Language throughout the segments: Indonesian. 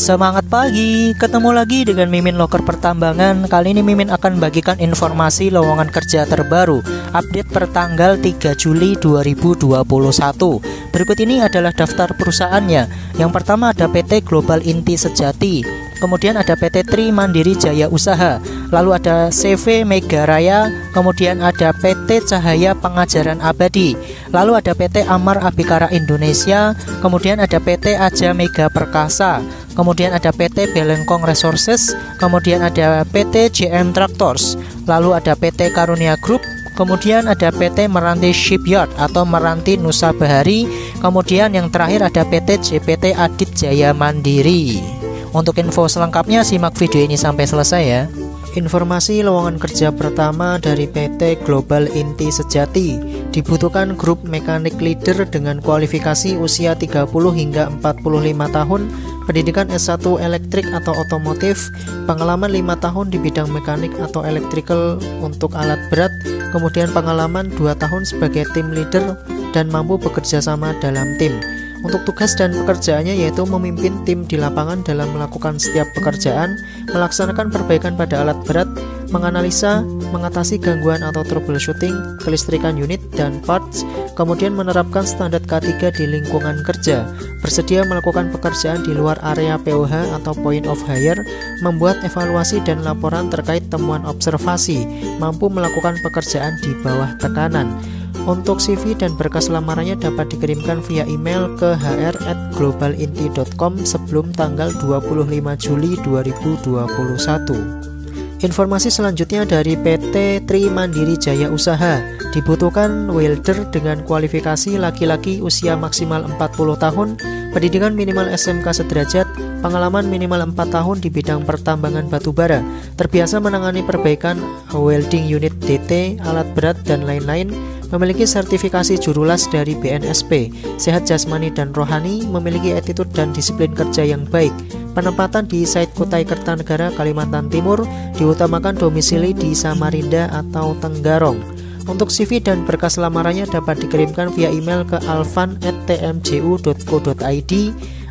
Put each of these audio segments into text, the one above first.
Semangat pagi, ketemu lagi dengan Mimin Loker Pertambangan. Kali ini Mimin akan bagikan informasi lowongan kerja terbaru, update per tanggal 3 Juli 2021. Berikut ini adalah daftar perusahaannya. Yang pertama ada PT Global Inti Sejati, kemudian ada PT Tri Mandiri Jaya Usaha, lalu ada CV Mega Raya, kemudian ada PT Cahaya Pengajaran Abadi, lalu ada PT Amar Abikara Indonesia, kemudian ada PT Aja Mega Perkasa, kemudian ada PT Belengkong Resources, kemudian ada PT JM Tractors, lalu ada PT Karunia Group, kemudian ada PT Meranti Shipyard atau Meranti Nusa Bahari, kemudian yang terakhir ada PT JPT Adit Jaya Mandiri. Untuk info selengkapnya simak video ini sampai selesai ya. Informasi lowongan kerja pertama dari PT Global Inti Sejati. Dibutuhkan grup mekanik leader dengan kualifikasi usia 30 hingga 45 tahun, pendidikan S1 elektrik atau otomotif, pengalaman 5 tahun di bidang mekanik atau electrical untuk alat berat, kemudian pengalaman 2 tahun sebagai tim leader dan mampu bekerja sama dalam tim. Untuk tugas dan pekerjaannya yaitu memimpin tim di lapangan dalam melakukan setiap pekerjaan, melaksanakan perbaikan pada alat berat, menganalisa, mengatasi gangguan atau troubleshooting, kelistrikan unit dan parts, kemudian menerapkan standar K3 di lingkungan kerja, bersedia melakukan pekerjaan di luar area POH atau point of hire, membuat evaluasi dan laporan terkait temuan observasi, mampu melakukan pekerjaan di bawah tekanan. Untuk CV dan berkas lamarannya dapat dikirimkan via email ke hr@globalinti.com sebelum tanggal 25 Juli 2021. Informasi selanjutnya dari PT Tri Mandiri Jaya Usaha. Dibutuhkan welder dengan kualifikasi laki-laki usia maksimal 40 tahun, pendidikan minimal SMK sederajat, pengalaman minimal 4 tahun di bidang pertambangan batubara, terbiasa menangani perbaikan welding unit DT, alat berat dan lain-lain, memiliki sertifikasi jurulas dari BNSP, sehat jasmani dan rohani, memiliki attitude dan disiplin kerja yang baik. Penempatan di site Kutai Kertanegara, Kalimantan Timur, diutamakan domisili di Samarinda atau Tenggarong. Untuk CV dan berkas lamarannya dapat dikirimkan via email ke alvan@tmju.co.id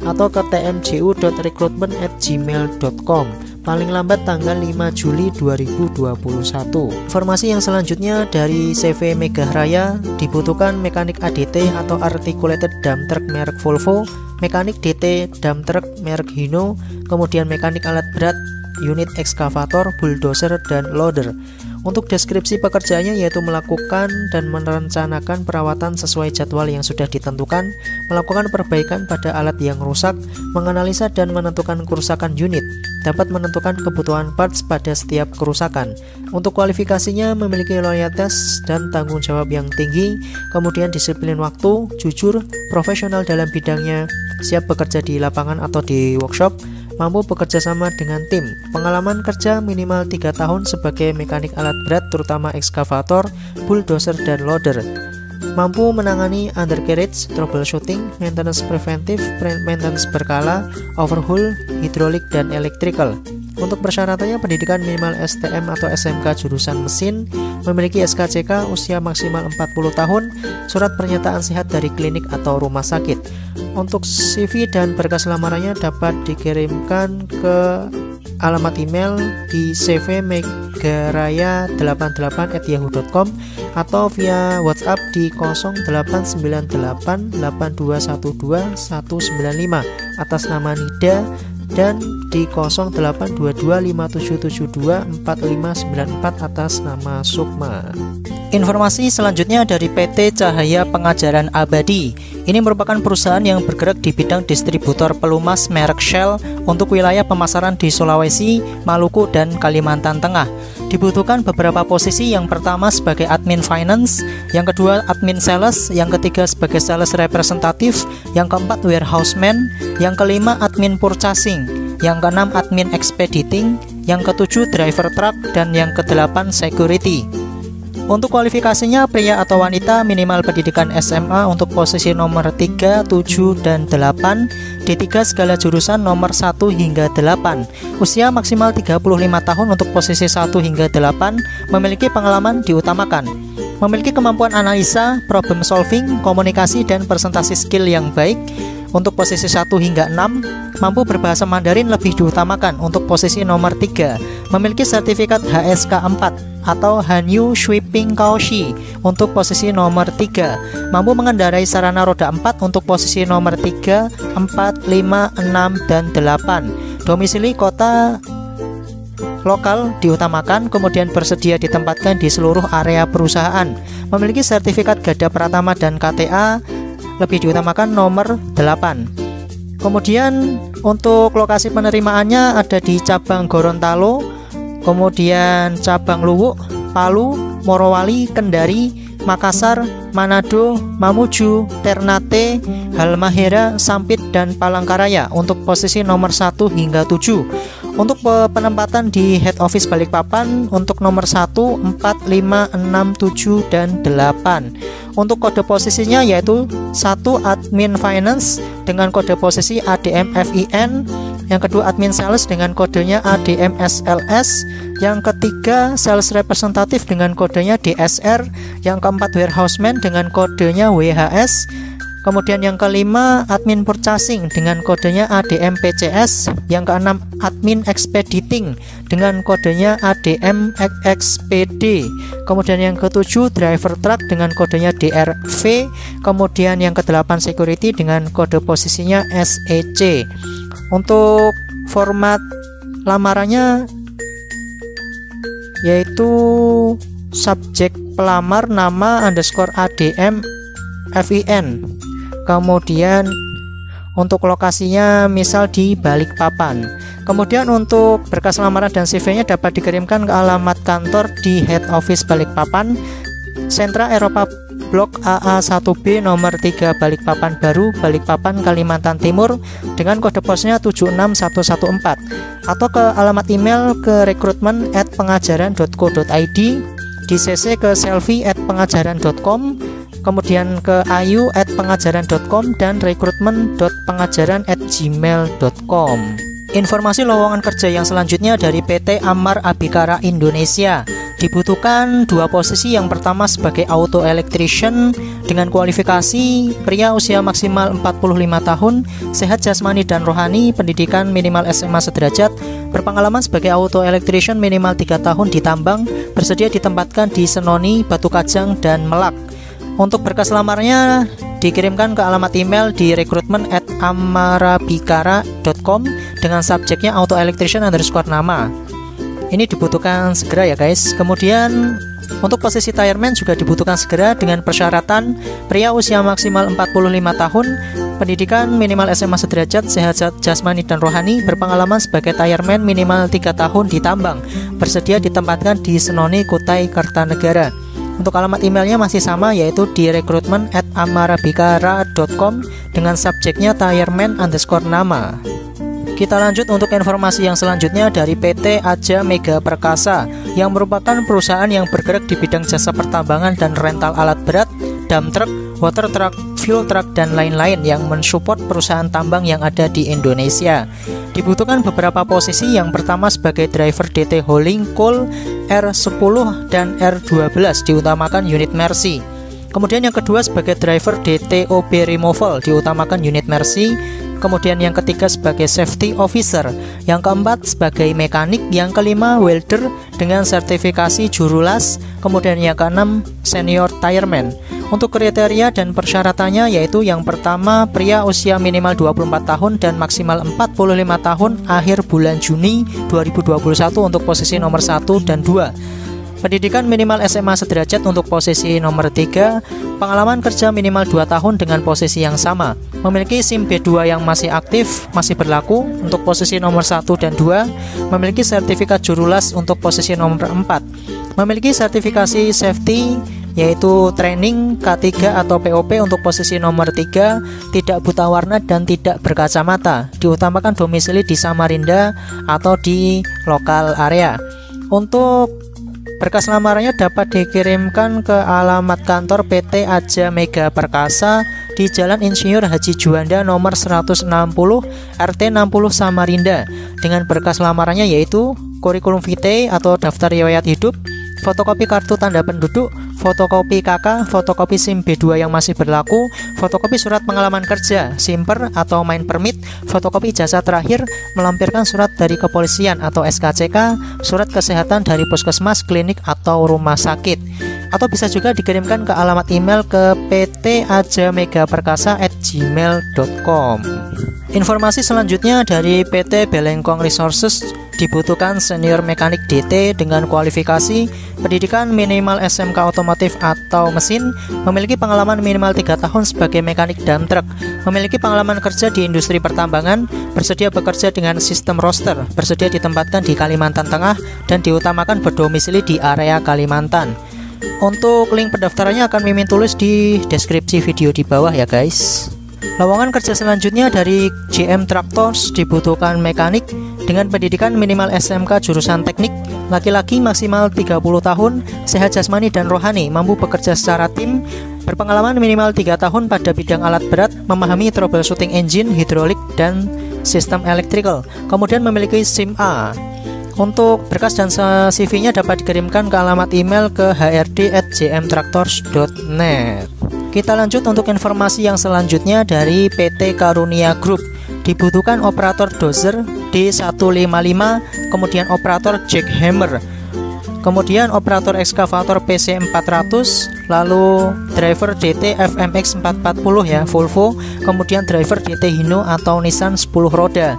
atau ke tmju.recruitment@gmail.com paling lambat tanggal 5 Juli 2021. Informasi yang selanjutnya dari CV Mega Raya. Dibutuhkan mekanik ADT atau Articulated Dump Truck merek Volvo, mekanik DT Dump Truck merek Hino, kemudian mekanik alat berat unit ekskavator, bulldozer, dan loader. Untuk deskripsi pekerjaannya yaitu melakukan dan merencanakan perawatan sesuai jadwal yang sudah ditentukan, melakukan perbaikan pada alat yang rusak, menganalisa dan menentukan kerusakan unit, dapat menentukan kebutuhan parts pada setiap kerusakan. Untuk kualifikasinya memiliki loyalitas dan tanggung jawab yang tinggi, kemudian disiplin waktu, jujur, profesional dalam bidangnya, siap bekerja di lapangan atau di workshop, mampu bekerja sama dengan tim, pengalaman kerja minimal 3 tahun sebagai mekanik alat berat terutama ekskavator, bulldozer, dan loader, mampu menangani undercarriage, troubleshooting, maintenance preventif, maintenance berkala, overhaul, hidrolik, dan electrical. Untuk persyaratannya pendidikan minimal STM atau SMK jurusan mesin, memiliki SKCK, usia maksimal 40 tahun, surat pernyataan sehat dari klinik atau rumah sakit. Untuk CV dan berkas lamarannya dapat dikirimkan ke alamat email di cvmegaraya88@yahoo.com atau via WhatsApp di 08988212 atas nama Nida dan di 082257724594 atas nama Sukma. Informasi selanjutnya dari PT Cahaya Pengajaran Abadi. Ini merupakan perusahaan yang bergerak di bidang distributor pelumas merek Shell untuk wilayah pemasaran di Sulawesi, Maluku, dan Kalimantan Tengah. Dibutuhkan beberapa posisi, yang pertama sebagai admin finance, yang kedua admin sales, yang ketiga sebagai sales representatif, yang keempat warehouseman, yang kelima admin purchasing, yang keenam admin expediting, yang ketujuh driver truck, dan yang kedelapan security. Untuk kualifikasinya pria atau wanita, minimal pendidikan SMA untuk posisi nomor 3, 7, dan 8, D3 segala jurusan nomor 1 hingga 8, usia maksimal 35 tahun untuk posisi 1 hingga 8, memiliki pengalaman diutamakan, memiliki kemampuan analisa, problem solving, komunikasi, dan presentasi skill yang baik, untuk posisi 1 hingga 6. Mampu berbahasa Mandarin lebih diutamakan untuk posisi nomor 3. Memiliki sertifikat HSK 4 atau Hanyu Sweeping Kaoshi untuk posisi nomor 3. Mampu mengendarai sarana roda 4 untuk posisi nomor 3, 4, 5, 6, dan 8. Domisili kota lokal diutamakan, kemudian bersedia ditempatkan di seluruh area perusahaan. Memiliki sertifikat Gada Pratama dan KTA, lebih diutamakan nomor 8. Kemudian untuk lokasi penerimaannya ada di cabang Gorontalo, kemudian cabang Luwuk, Palu, Morowali, Kendari, Makassar, Manado, Mamuju, Ternate, Halmahera, Sampit, dan Palangkaraya untuk posisi nomor 1 hingga 7. Untuk penempatan di head office Balikpapan untuk nomor 1, 4, 5, 6, 7, dan 8. Untuk kode posisinya yaitu 1 admin finance dengan kode posisi ADMFIN, yang kedua admin sales dengan kodenya ADMSLS, yang ketiga sales representative dengan kodenya DSR, yang keempat warehouseman dengan kodenya WHS, kemudian yang kelima admin purchasing dengan kodenya ADMPCS, yang keenam admin expediting dengan kodenya ADMXPD, kemudian yang ketujuh driver truck dengan kodenya DRV, kemudian yang kedelapan security dengan kode posisinya SEC. Untuk format lamarannya yaitu subjek pelamar nama underscore ADM FIN. Kemudian untuk lokasinya misal di Balikpapan. Kemudian untuk berkas lamaran dan CV-nya dapat dikirimkan ke alamat kantor di head office Balikpapan, Sentra Eropa Blok AA1B nomor 3 Balikpapan Baru, Balikpapan, Kalimantan Timur dengan kode posnya 76114, atau ke alamat email ke rekrutmen@pengajaran.co.id, di CC ke selfie@pengajaran.com, kemudian ke ayu@pengajaran.com, dan rekrutmen.pengajaran@gmail.com. Informasi lowongan kerja yang selanjutnya dari PT Amar Abhikara Indonesia. Dibutuhkan 2 posisi. Yang pertama sebagai auto electrician dengan kualifikasi pria usia maksimal 45 tahun, sehat jasmani dan rohani, pendidikan minimal SMA sederajat, berpengalaman sebagai auto electrician minimal 3 tahun di tambang, bersedia ditempatkan di Senoni, Batu Kajang, dan Melak. Untuk berkas lamarnya dikirimkan ke alamat email di rekrutmen@amarabhikara.com dengan subjeknya auto electrician _ nama. Ini dibutuhkan segera ya guys. Kemudian untuk posisi tireman juga dibutuhkan segera dengan persyaratan pria usia maksimal 45 tahun, pendidikan minimal SMA sederajat, sehat jasmani dan rohani, berpengalaman sebagai tireman minimal 3 tahun di tambang, bersedia ditempatkan di Senoni, Kutai Kartanegara. Untuk alamat emailnya masih sama, yaitu di rekrutmen@amarabhikara.com dengan subjeknya tireman _ nama. Kita lanjut untuk informasi yang selanjutnya dari PT Aja Mega Perkasa, yang merupakan perusahaan yang bergerak di bidang jasa pertambangan dan rental alat berat, dump truck, water truck, fuel truck, dan lain-lain yang mensupport perusahaan tambang yang ada di Indonesia. Dibutuhkan beberapa posisi. Yang pertama sebagai driver DT Hauling Coal R10 dan R12, diutamakan unit Mercy. Kemudian yang kedua sebagai driver DT OB Removal, diutamakan unit Mercy. Kemudian yang ketiga sebagai safety officer, yang keempat sebagai mekanik, yang kelima welder dengan sertifikasi jurulas, kemudian yang keenam senior tireman. Untuk kriteria dan persyaratannya yaitu yang pertama pria usia minimal 24 tahun dan maksimal 45 tahun akhir bulan Juni 2021 untuk posisi nomor 1 dan 2. Pendidikan minimal SMA sederajat untuk posisi nomor 3, pengalaman kerja minimal 2 tahun dengan posisi yang sama, memiliki SIM B2 yang masih aktif, masih berlaku untuk posisi nomor 1 dan 2, memiliki sertifikat jurulas untuk posisi nomor 4, memiliki sertifikasi safety yaitu training K3 atau POP untuk posisi nomor 3, tidak buta warna dan tidak berkacamata, diutamakan domisili di Samarinda atau di lokal area. Untuk berkas lamarannya dapat dikirimkan ke alamat kantor PT Aja Mega Perkasa di Jalan Insinyur Haji Juanda nomor 160 RT 60 Samarinda dengan berkas lamarannya yaitu kurikulum vitae atau daftar riwayat hidup, fotokopi kartu tanda penduduk, fotokopi KK, fotokopi SIM B2 yang masih berlaku, fotokopi surat pengalaman kerja, SIMPER atau main permit, fotokopi ijazah terakhir, melampirkan surat dari kepolisian atau SKCK, surat kesehatan dari puskesmas, klinik atau rumah sakit. Atau bisa juga dikirimkan ke alamat email ke pt.ajamegaperkasa@gmail.com. Informasi selanjutnya dari PT Belengkong Resources, dibutuhkan senior mekanik DT dengan kualifikasi pendidikan minimal SMK otomotif atau mesin, memiliki pengalaman minimal 3 tahun sebagai mekanik dump truck, memiliki pengalaman kerja di industri pertambangan, bersedia bekerja dengan sistem roster, bersedia ditempatkan di Kalimantan Tengah dan diutamakan berdomisili di area Kalimantan. Untuk link pendaftarannya akan Mimin tulis di deskripsi video di bawah ya guys. Lowongan kerja selanjutnya dari GM Tractors, dibutuhkan mekanik dengan pendidikan minimal SMK jurusan teknik, laki-laki maksimal 30 tahun, sehat jasmani dan rohani, mampu bekerja secara tim, berpengalaman minimal 3 tahun pada bidang alat berat, memahami troubleshooting engine, hidrolik, dan sistem electrical, kemudian memiliki SIM A. Untuk berkas dan CV-nya dapat dikirimkan ke alamat email ke hrd@jmtractors.net. Kita lanjut untuk informasi yang selanjutnya dari PT Karunia Group, dibutuhkan operator dozer D155, kemudian operator jackhammer, kemudian operator ekskavator PC400, lalu driver DT FMX 440 ya Volvo, kemudian driver DT Hino atau Nissan 10 roda.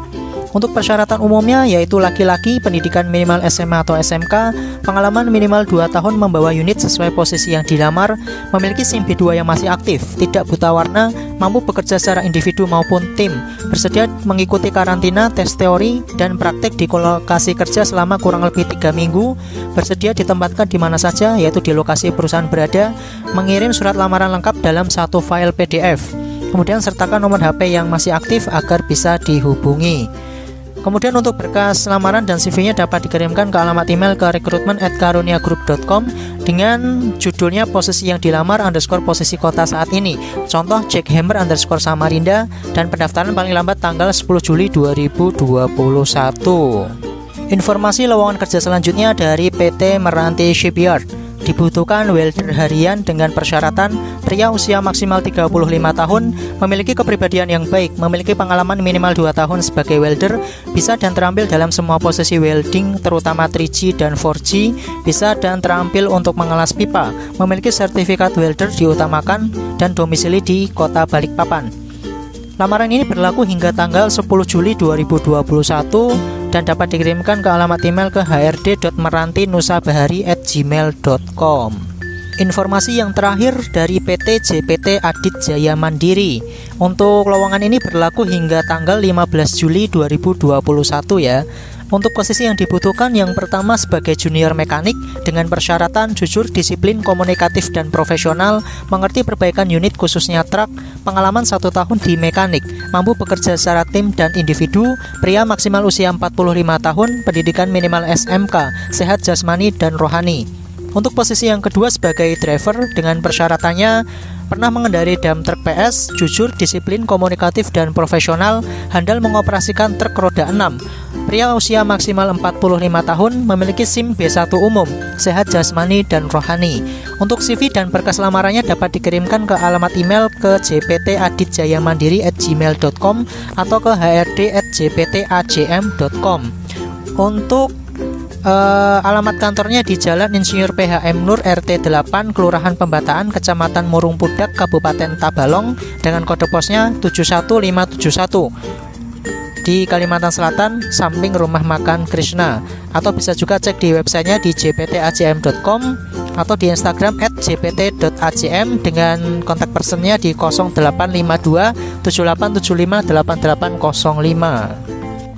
Untuk persyaratan umumnya yaitu laki-laki, pendidikan minimal SMA atau SMK, pengalaman minimal 2 tahun membawa unit sesuai posisi yang dilamar, memiliki SIM B2 yang masih aktif, tidak buta warna, mampu bekerja secara individu maupun tim, bersedia mengikuti karantina, tes teori, dan praktek di lokasi kerja selama kurang lebih 3 minggu, bersedia ditempatkan di mana saja yaitu di lokasi perusahaan berada, mengirim surat lamaran lengkap dalam satu file PDF, kemudian sertakan nomor HP yang masih aktif agar bisa dihubungi. Kemudian untuk berkas lamaran dan CV-nya dapat dikirimkan ke alamat email ke recruitment@karuniagroup.com dengan judulnya posisi yang dilamar _ posisi kota saat ini, contoh jackhammer _ Samarinda, dan pendaftaran paling lambat tanggal 10 Juli 2021. Informasi lowongan kerja selanjutnya dari PT Meranti Shipyard, dibutuhkan welder harian dengan persyaratan pria usia maksimal 35 tahun, memiliki kepribadian yang baik, memiliki pengalaman minimal 2 tahun sebagai welder, bisa dan terampil dalam semua posisi welding terutama 3G dan 4G, bisa dan terampil untuk mengelas pipa, memiliki sertifikat welder diutamakan, dan domisili di Kota Balikpapan. Lamaran ini berlaku hingga tanggal 10 Juli 2021 dan dapat dikirimkan ke alamat email ke hrd.merantinusabahari@gmail.com. Informasi yang terakhir dari PT JPT Adit Jaya Mandiri. Untuk lowongan ini berlaku hingga tanggal 15 Juli 2021 ya. Untuk posisi yang dibutuhkan yang pertama sebagai junior mekanik dengan persyaratan jujur, disiplin, komunikatif, dan profesional, mengerti perbaikan unit khususnya truk, pengalaman 1 tahun di mekanik, mampu bekerja secara tim dan individu, pria maksimal usia 45 tahun, pendidikan minimal SMK, sehat jasmani dan rohani. Untuk posisi yang kedua sebagai driver dengan persyaratannya pernah mengendarai dump truck PS, jujur, disiplin, komunikatif, dan profesional, handal mengoperasikan truk roda 6, pria usia maksimal 45 tahun, memiliki SIM B1 umum, sehat jasmani dan rohani. Untuk CV dan berkas lamarannya dapat dikirimkan ke alamat email ke jptaditjayamandiri@gmail.com atau ke hrd@jptajm.com. Untuk alamat kantornya di Jalan Insinyur PHM Nur RT 8, Kelurahan Pembataan, Kecamatan Murung Pudak, Kabupaten Tabalong, dengan kode posnya 71571 di Kalimantan Selatan, samping Rumah Makan Krishna. Atau bisa juga cek di websitenya di jptajm.com atau di Instagram @jpt.ajm dengan kontak personnya di 0852 7875 8805.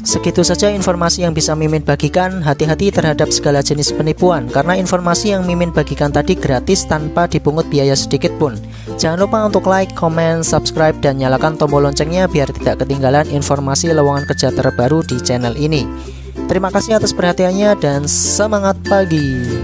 Segitu saja informasi yang bisa Mimin bagikan. Hati-hati terhadap segala jenis penipuan, karena informasi yang Mimin bagikan tadi gratis tanpa dipungut biaya sedikit pun. Jangan lupa untuk like, comment, subscribe, dan nyalakan tombol loncengnya biar tidak ketinggalan informasi lowongan kerja terbaru di channel ini. Terima kasih atas perhatiannya dan semangat pagi.